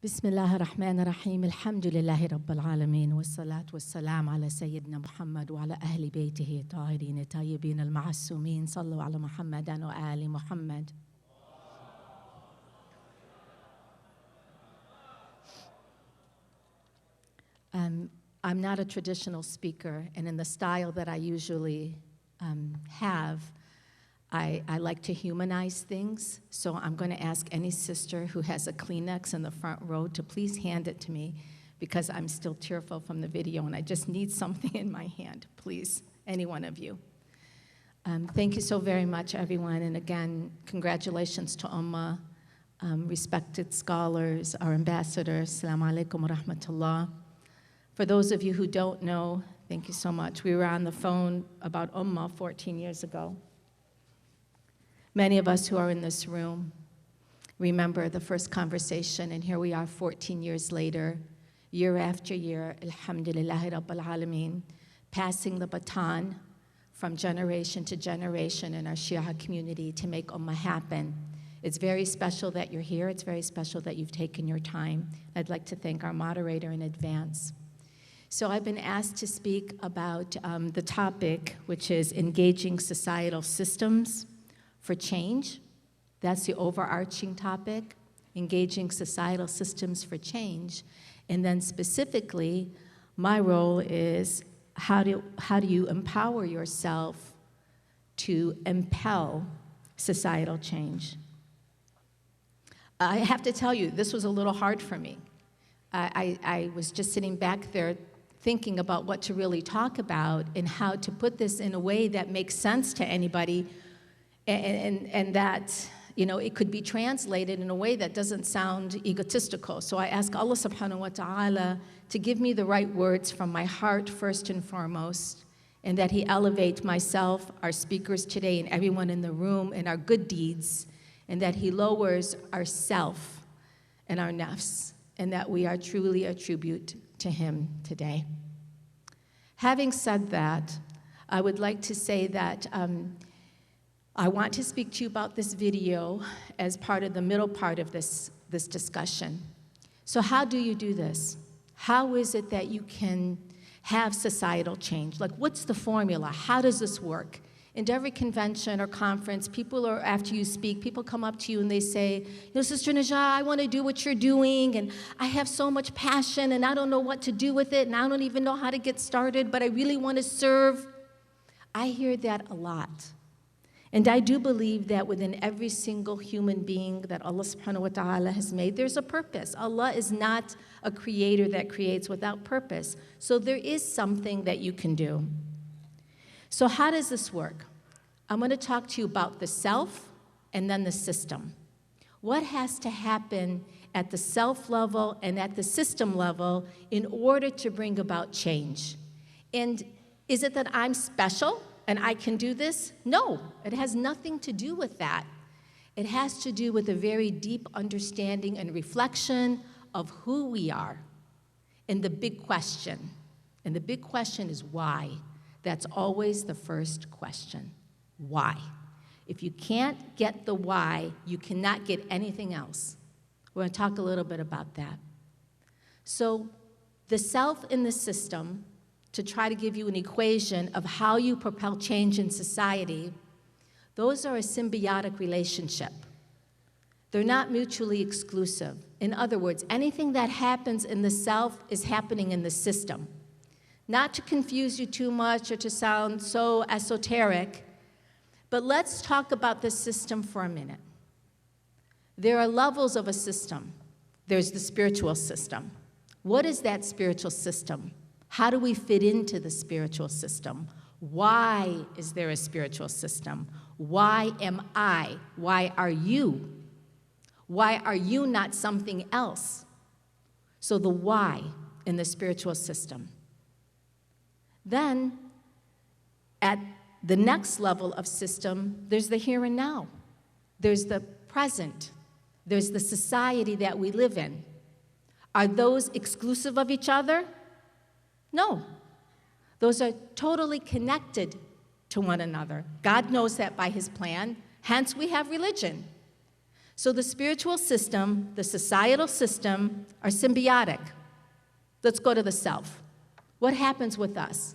بسم الله الرحمن الرحيم الحمد لله رب العالمين والصلاة والسلام على سيدنا محمد وعلى أهل بيته الطاهرين الطيبين المعصومين صلوا على محمد وآل محمد. I'm not a traditional speaker, and in the style that I usually have, I like to humanize things, so I'm going to ask any sister who has a Kleenex in the front row to please hand it to me because I'm still tearful from the video and I just need something in my hand, please, any one of you. Thank you so very much, everyone, and again, congratulations to UMAA, respected scholars, our ambassadors, Assalamu alaikum wa rahmatullah. For those of you who don't know, thank you so much. We were on the phone about UMAA 14 years ago. Many of us who are in this room remember the first conversation, and here we are 14 years later, year after year, alhamdulillahi rabbil alameen, passing the baton from generation to generation in our Shia community to make UMAA happen. It's very special that you're here. It's very special that you've taken your time. I'd like to thank our moderator in advance. So I've been asked to speak about the topic, which is engaging societal systems for change. That's the overarching topic, engaging societal systems for change. And then specifically, my role is how do you empower yourself to impel societal change? I have to tell you, this was a little hard for me. I was just sitting back there thinking about what to really talk about and how to put this in a way that makes sense to anybody and that, you know, it could be translated in a way that doesn't sound egotistical. So I ask Allah subhanahu wa ta'ala to give me the right words from my heart first and foremost, and that He elevate myself, our speakers today, and everyone in the room, and our good deeds, and that He lowers our self and our nafs, and that we are truly a tribute to Him today. Having said that, I would like to say that I want to speak to you about this video as part of the middle part of this discussion. So how do you do this? How is it that you can have societal change? Like, what's the formula? How does this work? In every convention or conference, people are, after you speak, people come up to you and they say, you know, Sister Najah, I want to do what you're doing, and I have so much passion, and I don't know what to do with it, and I don't even know how to get started, but I really want to serve. I hear that a lot. And I do believe that within every single human being that Allah subhanahu wa ta'ala has made, there's a purpose. Allah is not a creator that creates without purpose. So there is something that you can do. So how does this work? I'm going to talk to you about the self and then the system. What has to happen at the self level and at the system level in order to bring about change? And is it that I'm special and I can do this? No, it has nothing to do with that. It has to do with a very deep understanding and reflection of who we are and the big question. And the big question is why? That's always the first question. Why? If you can't get the why, you cannot get anything else. We're going to talk a little bit about that. So the self in the system, to try to give you an equation of how you propel change in society, those are a symbiotic relationship. They're not mutually exclusive. In other words, anything that happens in the self is happening in the system. Not to confuse you too much or to sound so esoteric, but let's talk about the system for a minute. There are levels of a system. There's the spiritual system. What is that spiritual system? How do we fit into the spiritual system? Why is there a spiritual system? Why am I? Why are you? Why are you not something else? So the why in the spiritual system. Then, at the next level of system, there's the here and now. There's the present. There's the society that we live in. Are those exclusive of each other? No. Those are totally connected to one another. God knows that by His plan, hence we have religion. So the spiritual system, the societal system are symbiotic. Let's go to the self. What happens with us?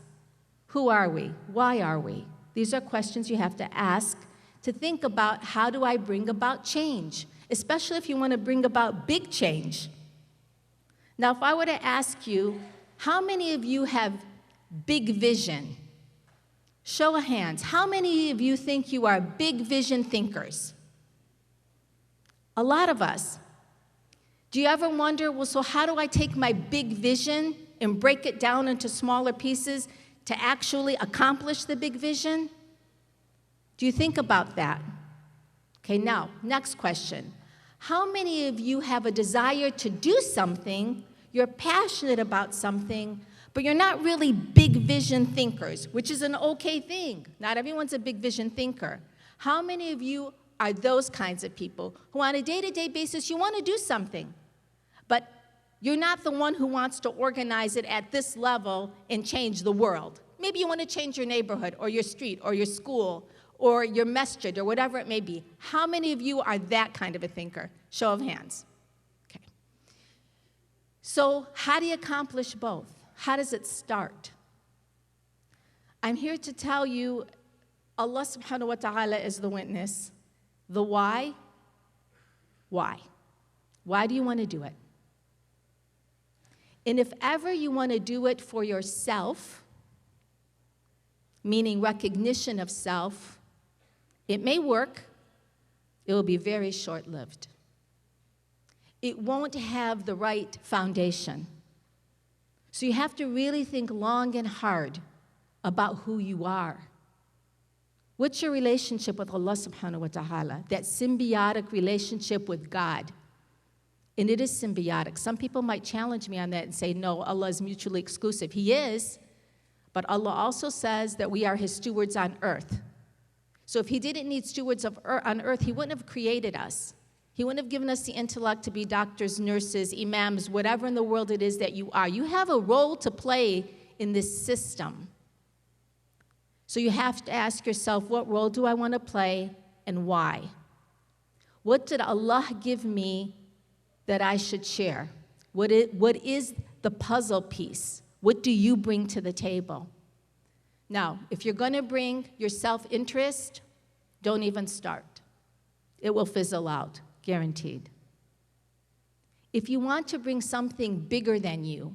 Who are we? Why are we? These are questions you have to ask to think about, how do I bring about change? Especially if you want to bring about big change. Now, if I were to ask you, how many of you have big vision? Show of hands. How many of you think you are big vision thinkers? A lot of us. Do you ever wonder, well, so how do I take my big vision and break it down into smaller pieces to actually accomplish the big vision? Do you think about that? Okay, now, next question. How many of you have a desire to do something, you're passionate about something, but you're not really big vision thinkers, which is an okay thing. Not everyone's a big vision thinker. How many of you are those kinds of people who on a day-to-day basis, you want to do something, but you're not the one who wants to organize it at this level and change the world? Maybe you want to change your neighborhood or your street or your school or your masjid or whatever it may be. How many of you are that kind of a thinker? Show of hands. Okay. So how do you accomplish both? How does it start? I'm here to tell you, Allah subhanahu wa ta'ala is the witness. The why? Why? Why do you want to do it? And if ever you want to do it for yourself, meaning recognition of self, it may work, it will be very short-lived. It won't have the right foundation. So you have to really think long and hard about who you are. What's your relationship with Allah subhanahu wa ta'ala? That symbiotic relationship with God. And it is symbiotic. Some people might challenge me on that and say, no, Allah is mutually exclusive. He is, but Allah also says that we are His stewards on earth. So if He didn't need stewards on earth, He wouldn't have created us. He wouldn't have given us the intellect to be doctors, nurses, imams, whatever in the world it is that you are. You have a role to play in this system. So you have to ask yourself, what role do I want to play and why? What did Allah give me that I should share? What is the puzzle piece? What do you bring to the table? Now, if you're going to bring your self-interest, don't even start. It will fizzle out, guaranteed. If you want to bring something bigger than you,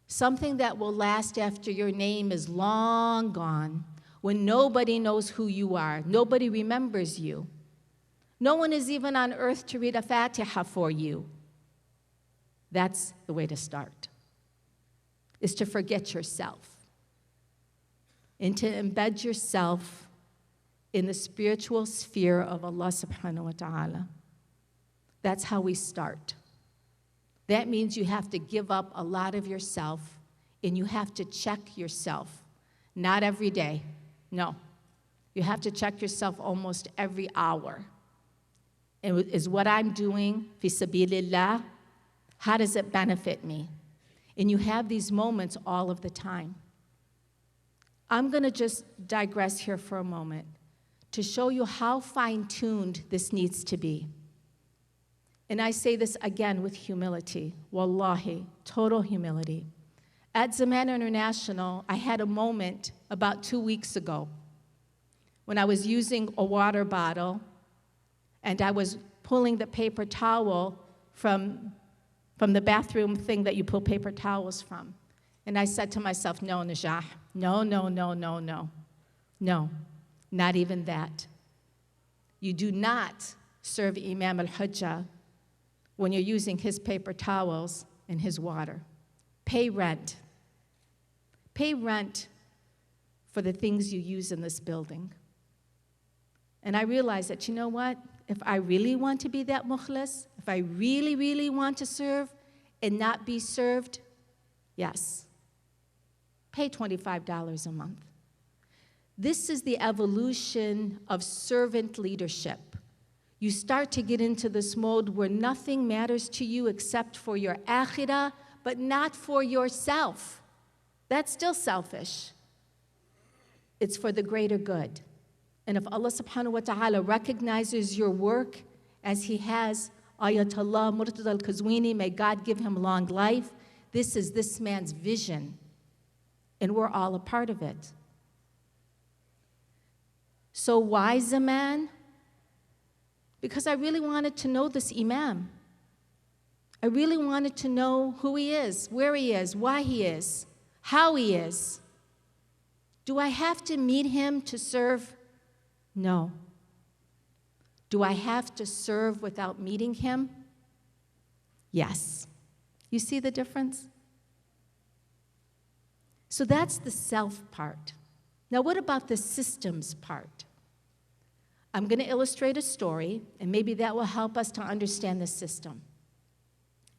something that will last after your name is long gone, when nobody knows who you are, nobody remembers you, no one is even on earth to read a Fatiha for you, that's the way to start, is to forget yourself and to embed yourself in the spiritual sphere of Allah subhanahu wa ta'ala. That's how we start. That means you have to give up a lot of yourself and you have to check yourself. Not every day, no. You have to check yourself almost every hour. And is what I'm doing, fi sabilillah, how does it benefit me? And you have these moments all of the time. I'm going to just digress here for a moment to show you how fine-tuned this needs to be. And I say this again with humility, wallahi, total humility. At Zaman International, I had a moment about 2 weeks ago when I was using a water bottle and I was pulling the paper towel from the bathroom thing that you pull paper towels from. And I said to myself, no, Najah, no, no, no, no, no. No, not even that. You do not serve Imam al-Hujjah when you're using his paper towels and his water. Pay rent. Pay rent for the things you use in this building. And I realized that, you know what? If I really want to be that mukhlis, if I really, really want to serve and not be served, yes, pay $25 a month. This is the evolution of servant leadership. You start to get into this mode where nothing matters to you except for your akhirah, but not for yourself. That's still selfish. It's for the greater good. And if Allah subhanahu wa ta'ala recognizes your work as he has Ayatollah Murtada al-Qazwini, may God give him long life. This is this man's vision, and we're all a part of it. So why Zaman? Because I really wanted to know this Imam. I really wanted to know who he is, where he is, why he is, how he is. Do I have to meet him to serve? No. Do I have to serve without meeting him? Yes. You see the difference? So that's the self part. Now, what about the systems part? I'm going to illustrate a story, and maybe that will help us to understand the system.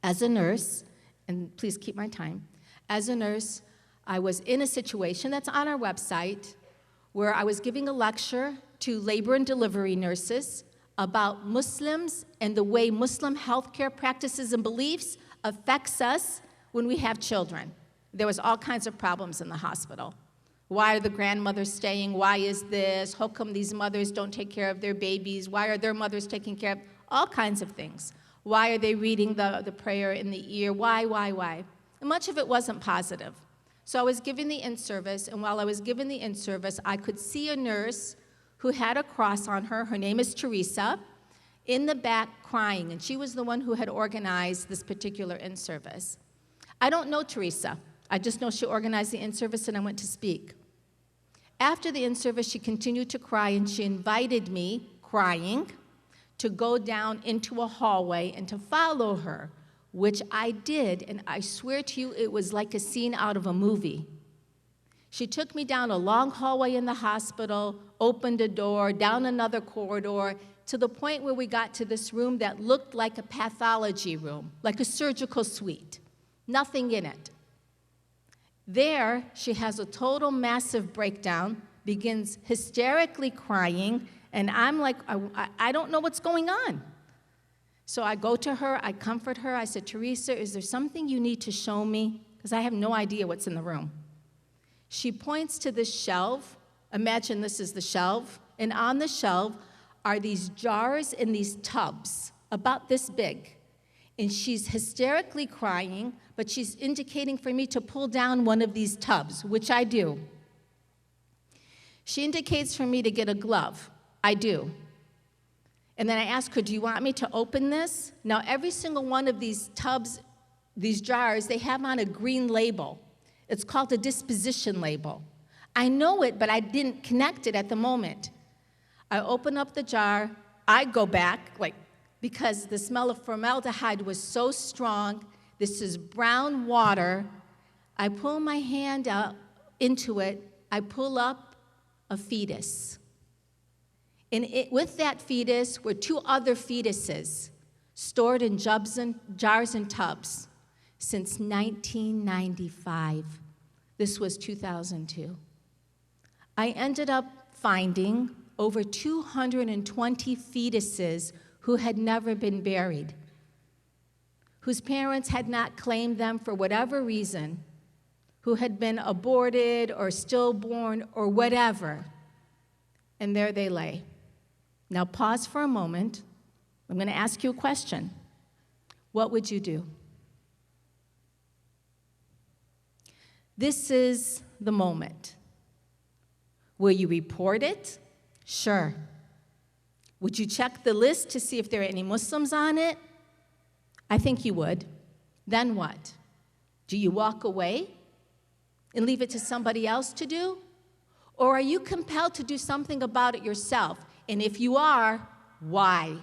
As a nurse, and please keep my time, as a nurse, I was in a situation that's on our website where I was giving a lecture to labor and delivery nurses about Muslims and the way Muslim healthcare practices and beliefs affects us when we have children. There was all kinds of problems in the hospital. Why are the grandmothers staying? Why is this? How come these mothers don't take care of their babies? Why are their mothers taking care of? All kinds of things. Why are they reading the prayer in the ear? Why? And much of it wasn't positive. So I was giving the in-service, and while I was giving the in-service, I could see a nurse who had a cross on her. Her name is Teresa, in the back crying, and she was the one who had organized this particular in-service. I don't know Teresa. I just know she organized the in-service, and I went to speak. After the in-service, she continued to cry, and she invited me, crying, to go down into a hallway and to follow her, which I did, and I swear to you, it was like a scene out of a movie. She took me down a long hallway in the hospital, opened a door, down another corridor, to the point where we got to this room that looked like a pathology room, like a surgical suite. Nothing in it. There, she has a total massive breakdown, begins hysterically crying, and I'm like, I don't know what's going on. So I go to her, I comfort her, I said, Teresa, is there something you need to show me? Because I have no idea what's in the room. She points to this shelf. Imagine this is the shelf, and on the shelf are these jars and these tubs, about this big. And she's hysterically crying, but she's indicating for me to pull down one of these tubs, which I do. She indicates for me to get a glove. I do. And then I ask her, do you want me to open this? Now, every single one of these tubs, these jars, they have on a green label. It's called a disposition label. I know it, but I didn't connect it at the moment. I open up the jar. I go back, because the smell of formaldehyde was so strong. This is brown water. I pull my hand out into it. I pull up a fetus. And with that fetus were two other fetuses stored in jars and tubs since 1995. This was 2002. I ended up finding over 220 fetuses who had never been buried, whose parents had not claimed them for whatever reason, who had been aborted or stillborn or whatever. And there they lay. Now pause for a moment. I'm going to ask you a question. What would you do? This is the moment. Will you report it? Sure. Would you check the list to see if there are any Muslims on it? I think you would. Then what? Do you walk away and leave it to somebody else to do? Or are you compelled to do something about it yourself? And if you are, why?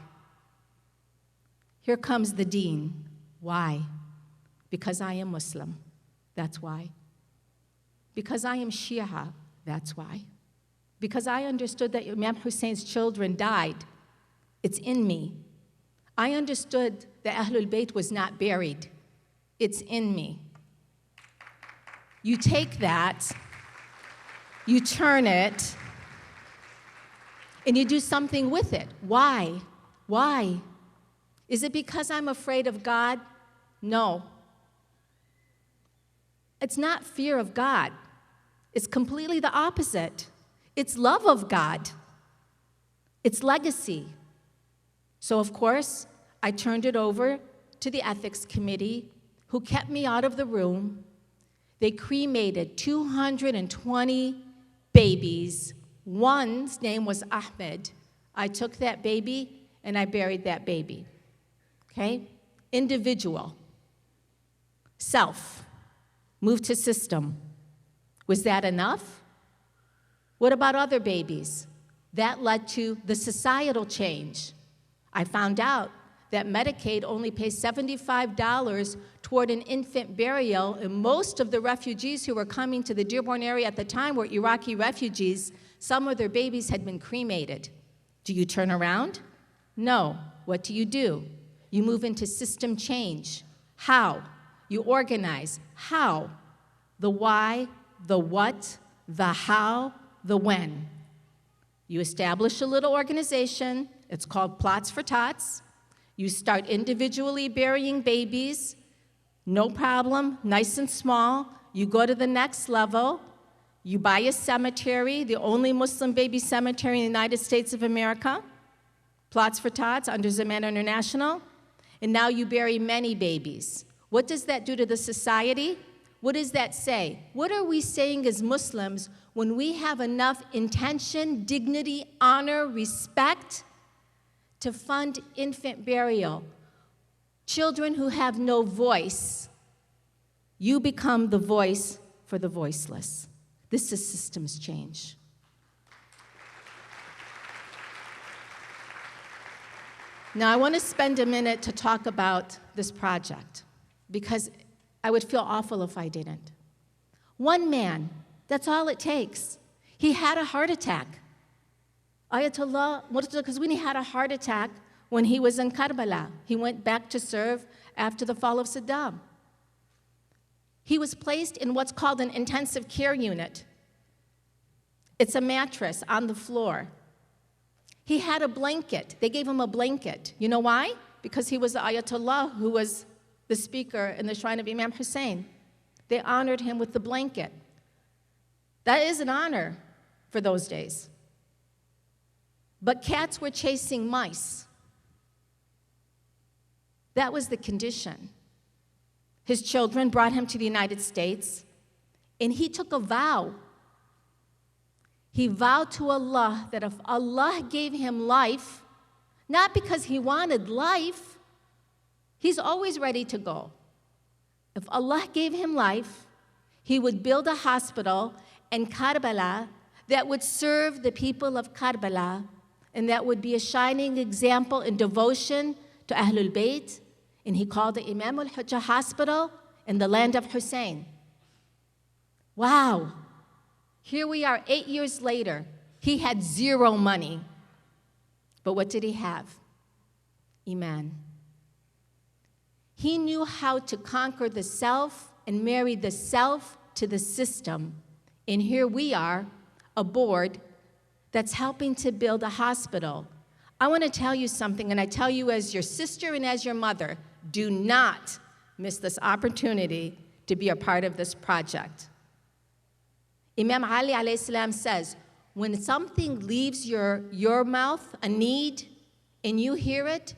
Here comes the dean. Why? Because I am Muslim. That's why. Because I am Shia. That's why. Because I understood that Imam Hussein's children died. It's in me. I understood that Ahlul Bayt was not buried. It's in me. You take that, you turn it, and you do something with it. Why? Why? Is it because I'm afraid of God? No. It's not fear of God. It's completely the opposite. It's love of God. It's legacy. So of course, I turned it over to the ethics committee, who kept me out of the room. They cremated 220 babies. One's name was Ahmed. I took that baby and I buried that baby. Okay? Individual. Self. Move to system. Was that enough? What about other babies? That led to the societal change. I found out that Medicaid only pays $75 toward an infant burial, and most of the refugees who were coming to the Dearborn area at the time were Iraqi refugees. Some of their babies had been cremated. Do you turn around? No. What do? You move into system change. How? You organize. How? The why, the what, the how, the when. You establish a little organization. It's called Plots for Tots. You start individually burying babies. No problem, nice and small. You go to the next level. You buy a cemetery, the only Muslim baby cemetery in the United States of America. Plots for Tots under Zamana International. And now you bury many babies. What does that do to the society? What does that say? What are we saying as Muslims when we have enough intention, dignity, honor, respect to fund infant burial? Children who have no voice, you become the voice for the voiceless. This is systems change. Now, I want to spend a minute to talk about this project, because I would feel awful if I didn't. One man, that's all it takes. He had a heart attack. Ayatollah Khamenei had a heart attack when he was in Karbala. He went back to serve after the fall of Saddam. He was placed in what's called an intensive care unit. It's a mattress on the floor. He had a blanket. They gave him a blanket. You know why? Because he was the Ayatollah who was the speaker in the shrine of Imam Hussein. They honored him with the blanket. That is an honor for those days. But cats were chasing mice. That was the condition. His children brought him to the United States, and he took a vow. He vowed to Allah that if Allah gave him life, not because he wanted life, he's always ready to go. If Allah gave him life, he would build a hospital in Karbala that would serve the people of Karbala, and that would be a shining example in devotion to Ahlul Bayt. And he called the Imam al-Hujjah Hospital in the land of Hussein. Wow. Here we are 8 years later. He had zero money. But what did he have? Iman. He knew how to conquer the self and marry the self to the system. And here we are, a board that's helping to build a hospital. I want to tell you something, and I tell you as your sister and as your mother, do not miss this opportunity to be a part of this project. Imam Ali alayhi salam says, when something leaves your mouth, a need, and you hear it,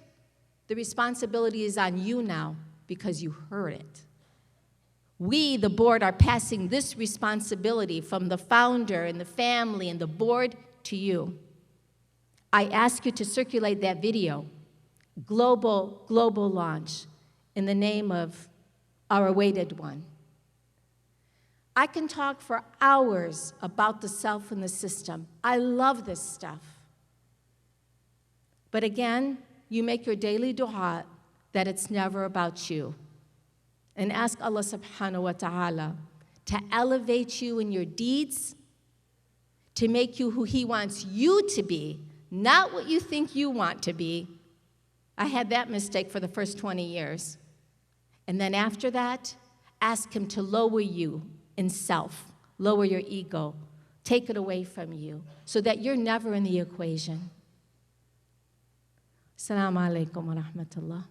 the responsibility is on you now because you heard it. We, the board, are passing this responsibility from the founder and the family and the board to you. I ask you to circulate that video, global launch, in the name of our awaited one. I can talk for hours about the self and the system. I love this stuff. But again, you make your daily dua that it's never about you. And ask Allah subhanahu wa ta'ala to elevate you in your deeds, to make you who He wants you to be, not what you think you want to be. I had that mistake for the first 20 years. And then after that, ask Him to lower you in self, lower your ego, take it away from you, so that you're never in the equation. Assalamu alaikum wa rahmatullah.